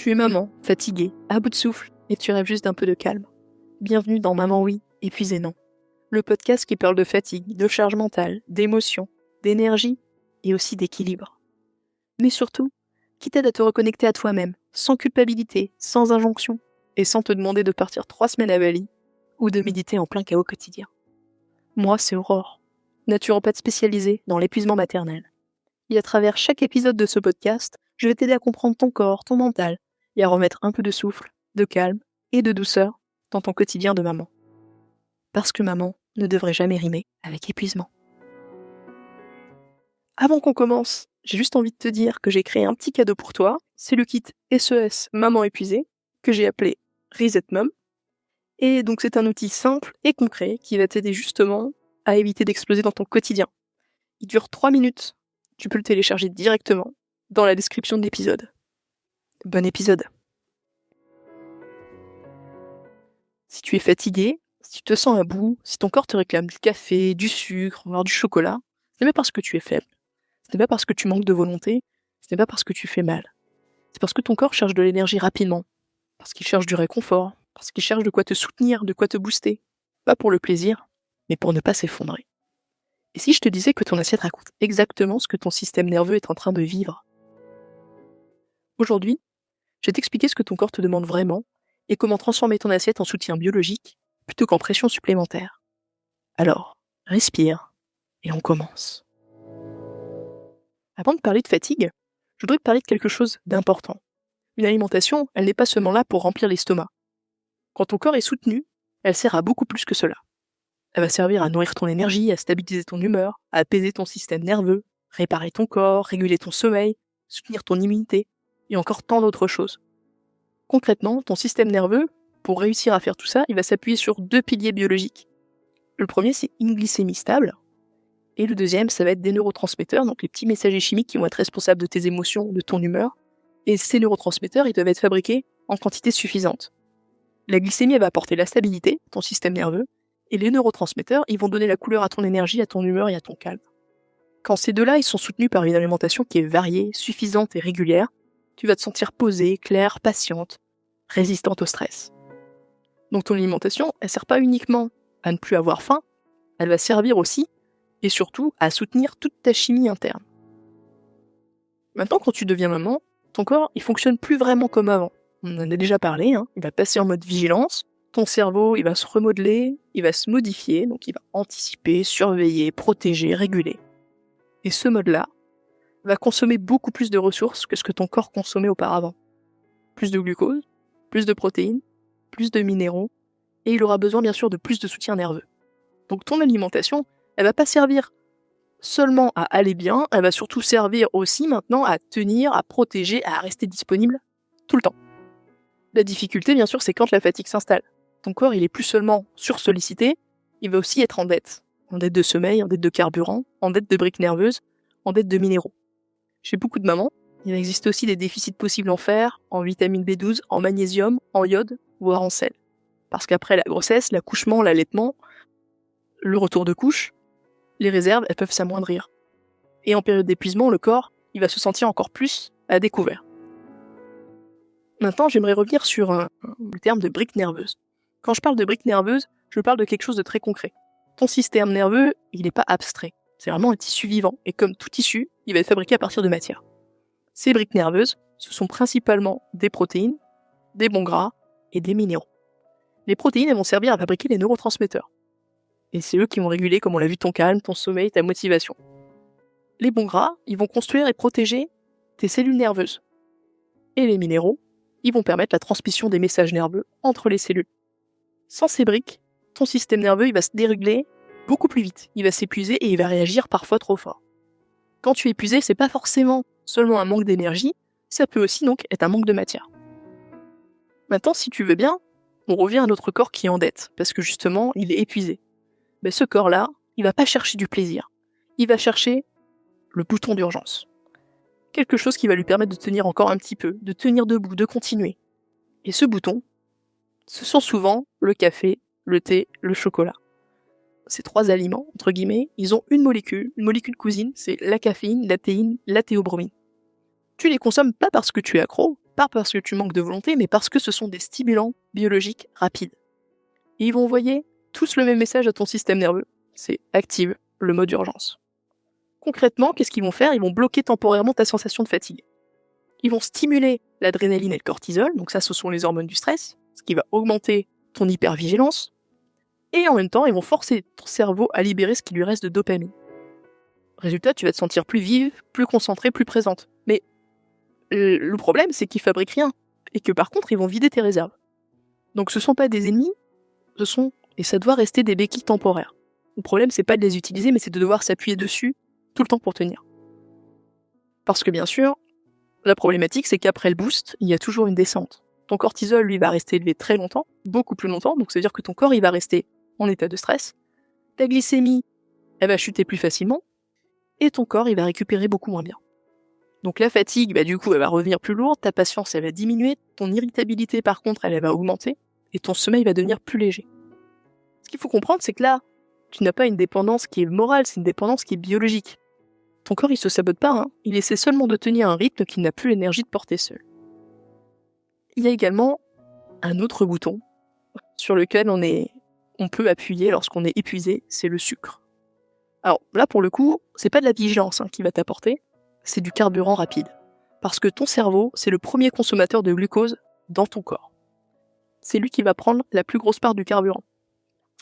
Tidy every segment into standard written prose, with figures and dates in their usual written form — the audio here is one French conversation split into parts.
Tu es maman, fatiguée, à bout de souffle, et tu rêves juste d'un peu de calme. Bienvenue dans Maman oui, épuisé non. Le podcast qui parle de fatigue, de charge mentale, d'émotion, d'énergie et aussi d'équilibre. Mais surtout, qui t'aide à te reconnecter à toi-même, sans culpabilité, sans injonction, et sans te demander de partir 3 semaines à Bali, ou de méditer en plein chaos quotidien. Moi, c'est Aurore, naturopathe spécialisée dans l'épuisement maternel. Et à travers chaque épisode de ce podcast, je vais t'aider à comprendre ton corps, ton mental, et à remettre un peu de souffle, de calme et de douceur dans ton quotidien de maman. Parce que maman ne devrait jamais rimer avec épuisement. Avant qu'on commence, j'ai juste envie de te dire que j'ai créé un petit cadeau pour toi. C'est le kit SES Maman épuisée, que j'ai appelé Reset Mom. Et donc c'est un outil simple et concret qui va t'aider justement à éviter d'exploser dans ton quotidien. Il dure 3 minutes. Tu peux le télécharger directement dans la description de l'épisode. Bon épisode. Si tu es fatigué, si tu te sens à bout, si ton corps te réclame du café, du sucre, voire du chocolat, ce n'est pas parce que tu es faible, ce n'est pas parce que tu manques de volonté, ce n'est pas parce que tu fais mal. C'est parce que ton corps cherche de l'énergie rapidement, parce qu'il cherche du réconfort, parce qu'il cherche de quoi te soutenir, de quoi te booster. Pas pour le plaisir, mais pour ne pas s'effondrer. Et si je te disais que ton assiette raconte exactement ce que ton système nerveux est en train de vivre? Aujourd'hui, je vais t'expliquer ce que ton corps te demande vraiment et comment transformer ton assiette en soutien biologique plutôt qu'en pression supplémentaire. Alors, respire et on commence. Avant de parler de fatigue, je voudrais te parler de quelque chose d'important. Une alimentation, elle n'est pas seulement là pour remplir l'estomac. Quand ton corps est soutenu, elle sert à beaucoup plus que cela. Elle va servir à nourrir ton énergie, à stabiliser ton humeur, à apaiser ton système nerveux, réparer ton corps, réguler ton sommeil, soutenir ton immunité, et encore tant d'autres choses. Concrètement, ton système nerveux, pour réussir à faire tout ça, il va s'appuyer sur 2 piliers biologiques. Le premier, c'est une glycémie stable, et le deuxième, ça va être des neurotransmetteurs, donc les petits messagers chimiques qui vont être responsables de tes émotions, de ton humeur, et ces neurotransmetteurs, ils doivent être fabriqués en quantité suffisante. La glycémie, elle va apporter la stabilité, ton système nerveux, et les neurotransmetteurs, ils vont donner la couleur à ton énergie, à ton humeur et à ton calme. Quand ces deux-là, ils sont soutenus par une alimentation qui est variée, suffisante et régulière, tu vas te sentir posée, claire, patiente, résistante au stress. Donc ton alimentation, elle sert pas uniquement à ne plus avoir faim, elle va servir aussi, et surtout, à soutenir toute ta chimie interne. Maintenant, quand tu deviens maman, ton corps, il fonctionne plus vraiment comme avant. On en a déjà parlé, il va passer en mode vigilance, ton cerveau, il va se remodeler, il va se modifier, donc il va anticiper, surveiller, protéger, réguler. Et ce mode-là va consommer beaucoup plus de ressources que ce que ton corps consommait auparavant. Plus de glucose, plus de protéines, plus de minéraux, et il aura besoin bien sûr de plus de soutien nerveux. Donc ton alimentation, elle va pas servir seulement à aller bien, elle va surtout servir aussi maintenant à tenir, à protéger, à rester disponible tout le temps. La difficulté, bien sûr, c'est quand la fatigue s'installe. Ton corps, il est plus seulement sursollicité, il va aussi être en dette. En dette de sommeil, en dette de carburant, en dette de briques nerveuses, en dette de minéraux. Chez beaucoup de mamans, il existe aussi des déficits possibles en fer, en vitamine B12, en magnésium, en iode, voire en sel. Parce qu'après la grossesse, l'accouchement, l'allaitement, le retour de couche, les réserves, elles peuvent s'amoindrir. Et en période d'épuisement, le corps, il va se sentir encore plus à découvert. Maintenant, j'aimerais revenir sur le terme de briques nerveuses. Quand je parle de briques nerveuses, je parle de quelque chose de très concret. Ton système nerveux, il n'est pas abstrait. C'est vraiment un tissu vivant, et comme tout tissu, il va être fabriqué à partir de matière. Ces briques nerveuses, ce sont principalement des protéines, des bons gras et des minéraux. Les protéines, elles vont servir à fabriquer les neurotransmetteurs. Et c'est eux qui vont réguler, comme on l'a vu, ton calme, ton sommeil, ta motivation. Les bons gras, ils vont construire et protéger tes cellules nerveuses. Et les minéraux, ils vont permettre la transmission des messages nerveux entre les cellules. Sans ces briques, ton système nerveux, il va se dérégler beaucoup plus vite. Il va s'épuiser et il va réagir parfois trop fort. Quand tu es épuisé, c'est pas forcément seulement un manque d'énergie, ça peut aussi donc être un manque de matière. Maintenant, si tu veux bien, on revient à notre corps qui est en dette, parce que justement, il est épuisé. Mais ce corps-là, il va pas chercher du plaisir. Il va chercher le bouton d'urgence. Quelque chose qui va lui permettre de tenir encore un petit peu, de tenir debout, de continuer. Et ce bouton, ce sont souvent le café, le thé, le chocolat. Ces 3 aliments, entre guillemets, ils ont une molécule cousine, c'est la caféine, la théine, la théobromine. Tu les consommes pas parce que tu es accro, Pas parce que tu manques de volonté, mais parce que ce sont des stimulants biologiques rapides. Et ils vont envoyer tous le même message à ton système nerveux. C'est active le mode urgence. Concrètement, qu'est-ce qu'ils vont faire? Ils vont bloquer temporairement ta sensation de fatigue. Ils vont stimuler l'adrénaline et le cortisol, donc ça ce sont les hormones du stress, ce qui va augmenter ton hypervigilance, et en même temps ils vont forcer ton cerveau à libérer ce qui lui reste de dopamine. Résultat, tu vas te sentir plus vive, plus concentrée, plus présente. Mais le problème, c'est qu'ils fabriquent rien, et que par contre ils vont vider tes réserves. Donc ce sont pas des ennemis, et ça doit rester des béquilles temporaires. Le problème, c'est pas de les utiliser, mais c'est de devoir s'appuyer dessus tout le temps pour tenir. Parce que bien sûr, la problématique, c'est qu'après le boost, il y a toujours une descente. Ton cortisol, lui, va rester élevé très longtemps, beaucoup plus longtemps, donc ça veut dire que ton corps, il va rester en état de stress. Ta glycémie, elle va chuter plus facilement, et ton corps, il va récupérer beaucoup moins bien. Donc la fatigue, du coup, elle va revenir plus lourde, ta patience, elle va diminuer, ton irritabilité, par contre, elle va augmenter, et ton sommeil va devenir plus léger. Ce qu'il faut comprendre, c'est que là, tu n'as pas une dépendance qui est morale, c'est une dépendance qui est biologique. Ton corps, il se sabote pas, hein. Il essaie seulement de tenir un rythme qu'il n'a plus l'énergie de porter seul. Il y a également un autre bouton sur lequel on peut appuyer lorsqu'on est épuisé, c'est le sucre. Alors là, pour le coup, c'est pas de la vigilance qui va t'apporter, c'est du carburant rapide. Parce que ton cerveau, c'est le premier consommateur de glucose dans ton corps. C'est lui qui va prendre la plus grosse part du carburant.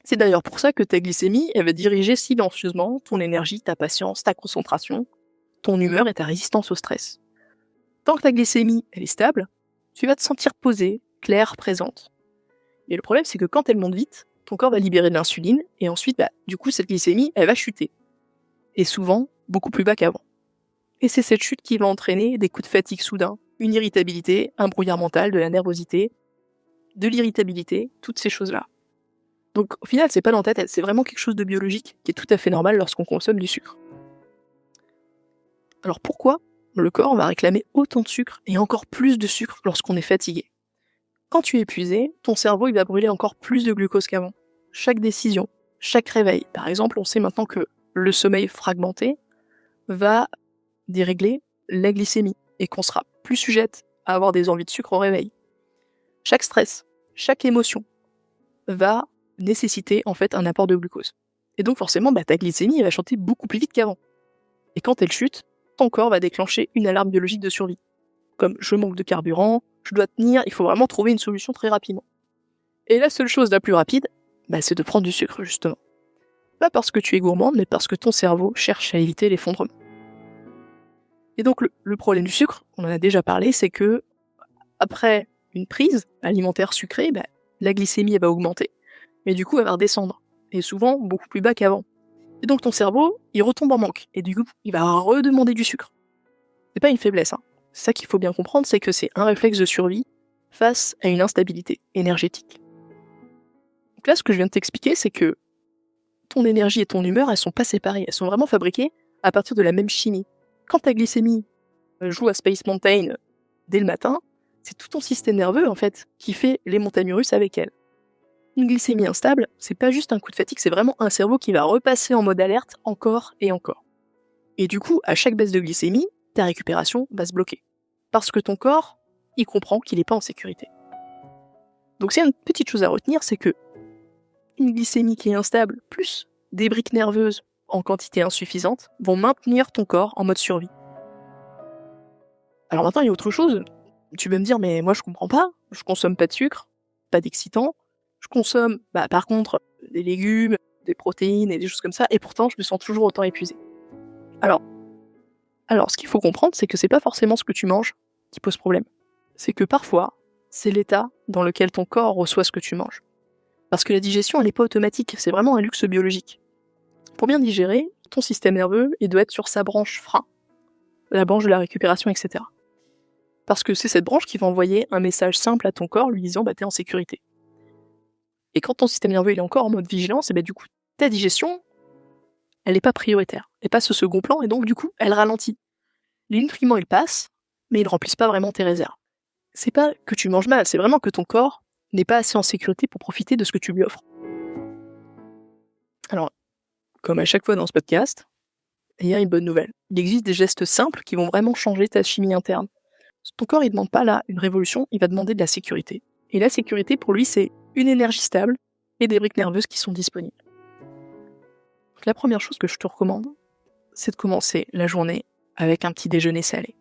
C'est d'ailleurs pour ça que ta glycémie, elle va diriger silencieusement ton énergie, ta patience, ta concentration, ton humeur et ta résistance au stress. Tant que ta glycémie, elle est stable, tu vas te sentir posée, claire, présente. Et le problème, c'est que quand elle monte vite, ton corps va libérer de l'insuline, et ensuite, du coup, cette glycémie, elle va chuter. Et souvent, beaucoup plus bas qu'avant. Et c'est cette chute qui va entraîner des coups de fatigue soudains, une irritabilité, un brouillard mental, de la nervosité, de l'irritabilité, toutes ces choses-là. Donc au final, c'est pas dans ta tête, c'est vraiment quelque chose de biologique qui est tout à fait normal lorsqu'on consomme du sucre. Alors pourquoi le corps va réclamer autant de sucre et encore plus de sucre lorsqu'on est fatigué? Quand tu es épuisé, ton cerveau il va brûler encore plus de glucose qu'avant. Chaque décision, chaque réveil, par exemple, on sait maintenant que le sommeil fragmenté va dérégler la glycémie et qu'on sera plus sujette à avoir des envies de sucre au réveil. Chaque stress, chaque émotion va nécessiter en fait un apport de glucose. Et donc forcément, ta glycémie elle va chanter beaucoup plus vite qu'avant. Et quand elle chute, ton corps va déclencher une alarme biologique de survie. Comme je manque de carburant, je dois tenir, il faut vraiment trouver une solution très rapidement. Et la seule chose la plus rapide, c'est de prendre du sucre justement. Pas parce que tu es gourmande, mais parce que ton cerveau cherche à éviter l'effondrement. Et donc le problème du sucre, on en a déjà parlé, c'est que après une prise alimentaire sucrée, la glycémie elle va augmenter, mais du coup elle va redescendre, et souvent beaucoup plus bas qu'avant. Et donc ton cerveau, il retombe en manque, et du coup il va redemander du sucre. C'est pas une faiblesse, C'est ça qu'il faut bien comprendre, c'est que c'est un réflexe de survie face à une instabilité énergétique. Donc là, ce que je viens de t'expliquer, c'est que ton énergie et ton humeur, elles sont pas séparées, elles sont vraiment fabriquées à partir de la même chimie. Quand ta glycémie joue à Space Mountain dès le matin, c'est tout ton système nerveux, en fait, qui fait les montagnes russes avec elle. Une glycémie instable, c'est pas juste un coup de fatigue, c'est vraiment un cerveau qui va repasser en mode alerte encore et encore. Et du coup, à chaque baisse de glycémie, ta récupération va se bloquer. Parce que ton corps, il comprend qu'il n'est pas en sécurité. Donc c'est une petite chose à retenir, c'est que une glycémie qui est instable, plus des briques nerveuses en quantité insuffisante, vont maintenir ton corps en mode survie. Alors maintenant, il y a autre chose. Tu vas me dire, mais moi je comprends pas, je consomme pas de sucre, pas d'excitant, je consomme, par contre, des légumes, des protéines et des choses comme ça, et pourtant je me sens toujours autant épuisée. Alors, ce qu'il faut comprendre, c'est que c'est pas forcément ce que tu manges qui pose problème. C'est que parfois, c'est l'état dans lequel ton corps reçoit ce que tu manges. Parce que la digestion, elle n'est pas automatique, c'est vraiment un luxe biologique. Pour bien digérer, ton système nerveux, il doit être sur sa branche frein, la branche de la récupération, etc. Parce que c'est cette branche qui va envoyer un message simple à ton corps lui disant t'es en sécurité. Et quand ton système nerveux il est encore en mode vigilance, et du coup, ta digestion, elle n'est pas prioritaire, elle passe au second plan, et donc du coup, elle ralentit. Les nutriments, ils passent, mais ils ne remplissent pas vraiment tes réserves. C'est pas que tu manges mal, c'est vraiment que ton corps n'est pas assez en sécurité pour profiter de ce que tu lui offres. Alors, comme à chaque fois dans ce podcast, il y a une bonne nouvelle. Il existe des gestes simples qui vont vraiment changer ta chimie interne. Ton corps, il demande pas là une révolution, il va demander de la sécurité. Et la sécurité, pour lui, c'est une énergie stable et des briques nerveuses qui sont disponibles. Donc, la première chose que je te recommande, c'est de commencer la journée avec un petit déjeuner salé.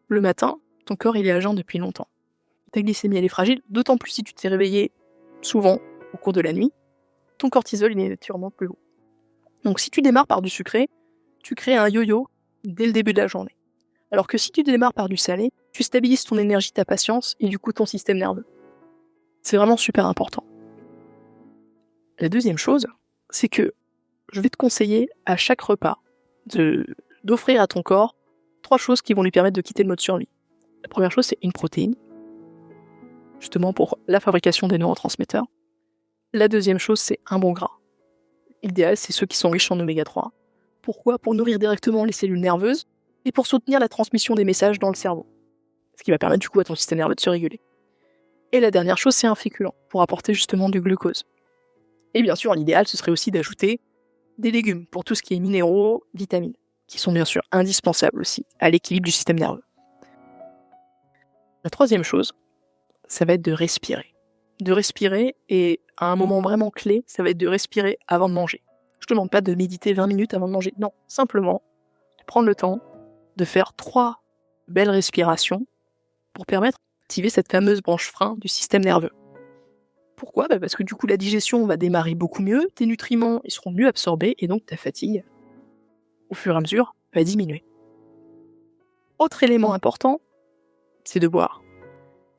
Le matin, ton corps, il est à jeun depuis longtemps. Ta glycémie, elle est fragile, d'autant plus si tu t'es réveillé souvent au cours de la nuit, ton cortisol, il est naturellement plus haut. Donc si tu démarres par du sucré, tu crées un yo-yo dès le début de la journée. Alors que si tu démarres par du salé, tu stabilises ton énergie, ta patience et du coup ton système nerveux. C'est vraiment super important. La deuxième chose, c'est que je vais te conseiller à chaque repas d'offrir à ton corps 3 choses qui vont lui permettre de quitter le mode survie. La première chose, c'est une protéine, justement pour la fabrication des neurotransmetteurs. La deuxième chose, c'est un bon gras. L'idéal, c'est ceux qui sont riches en oméga 3. Pourquoi ? Pour nourrir directement les cellules nerveuses et pour soutenir la transmission des messages dans le cerveau. Ce qui va permettre du coup à ton système nerveux de se réguler. Et la dernière chose, c'est un féculent, pour apporter justement du glucose. Et bien sûr, l'idéal, ce serait aussi d'ajouter des légumes pour tout ce qui est minéraux, vitamines, qui sont bien sûr indispensables aussi à l'équilibre du système nerveux. La troisième chose, ça va être de respirer. De respirer, et à un moment vraiment clé, ça va être de respirer avant de manger. Je te demande pas de méditer 20 minutes avant de manger, non, simplement de prendre le temps de faire 3 belles respirations pour permettre d'activer cette fameuse branche frein du système nerveux. Pourquoi ? Parce que du coup la digestion va démarrer beaucoup mieux, tes nutriments ils seront mieux absorbés et donc ta fatigue, au fur et à mesure, va diminuer. Autre élément important, c'est de boire.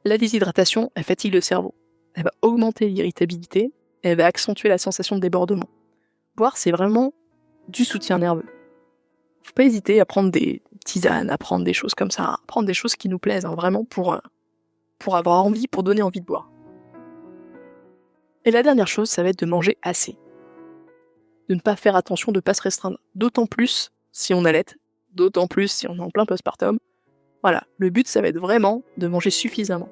La déshydratation, elle fatigue le cerveau. Elle va augmenter l'irritabilité, elle va accentuer la sensation de débordement. Boire, c'est vraiment du soutien nerveux. Faut pas hésiter à prendre des tisanes, à prendre des choses comme ça, à prendre des choses qui nous plaisent, vraiment pour avoir envie, pour donner envie de boire. Et la dernière chose, ça va être de manger assez. De ne pas faire attention, de ne pas se restreindre. D'autant plus si on allaite, d'autant plus si on est en plein postpartum. Voilà, le but, ça va être vraiment de manger suffisamment.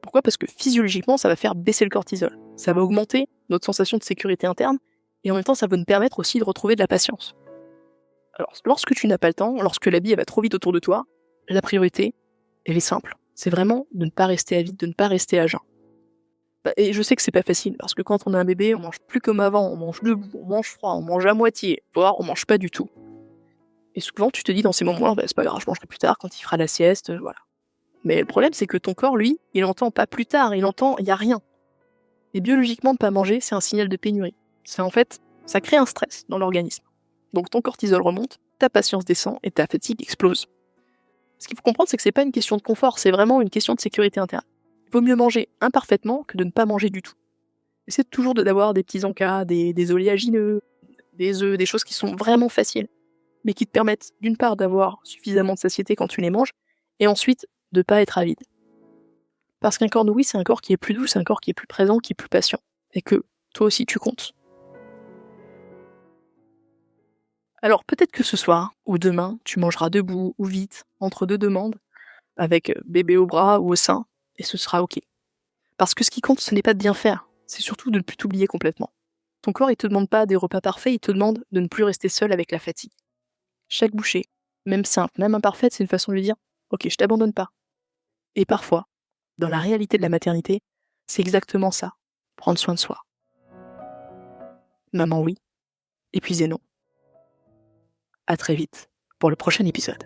Pourquoi ? Parce que physiologiquement, ça va faire baisser le cortisol. Ça va augmenter notre sensation de sécurité interne, et en même temps, ça va nous permettre aussi de retrouver de la patience. Alors, lorsque tu n'as pas le temps, lorsque la vie elle va trop vite autour de toi, la priorité, elle est simple. C'est vraiment de ne pas rester à vide, de ne pas rester à jeun. Et je sais que c'est pas facile, parce que quand on a un bébé, on mange plus comme avant, on mange debout, on mange froid, on mange à moitié, voire on mange pas du tout. Et souvent, tu te dis dans ces moments-là, c'est pas grave, je mangerai plus tard quand il fera la sieste, voilà. Mais le problème, c'est que ton corps, lui, il entend pas plus tard, il entend il y a rien. Et biologiquement, ne pas manger, c'est un signal de pénurie. C'est en fait, ça crée un stress dans l'organisme. Donc ton cortisol remonte, ta patience descend et ta fatigue explose. Ce qu'il faut comprendre, c'est que c'est pas une question de confort, c'est vraiment une question de sécurité interne. Il vaut mieux manger imparfaitement que de ne pas manger du tout. Essaie toujours d'avoir des petits encas, des oléagineux, des œufs, des choses qui sont vraiment faciles, mais qui te permettent d'une part d'avoir suffisamment de satiété quand tu les manges, et ensuite de pas être avide. Parce qu'un corps nourri, c'est un corps qui est plus doux, c'est un corps qui est plus présent, qui est plus patient, et que toi aussi tu comptes. Alors peut-être que ce soir, ou demain, tu mangeras debout ou vite, entre 2 demandes, avec bébé au bras ou au sein, et ce sera ok. Parce que ce qui compte, ce n'est pas de bien faire, c'est surtout de ne plus t'oublier complètement. Ton corps, il te demande pas des repas parfaits, il te demande de ne plus rester seul avec la fatigue. Chaque bouchée, même simple, même imparfaite, c'est une façon de lui dire « Ok, je t'abandonne pas ». Et parfois, dans la réalité de la maternité, c'est exactement ça, prendre soin de soi. Maman oui, épuisé non. À très vite pour le prochain épisode.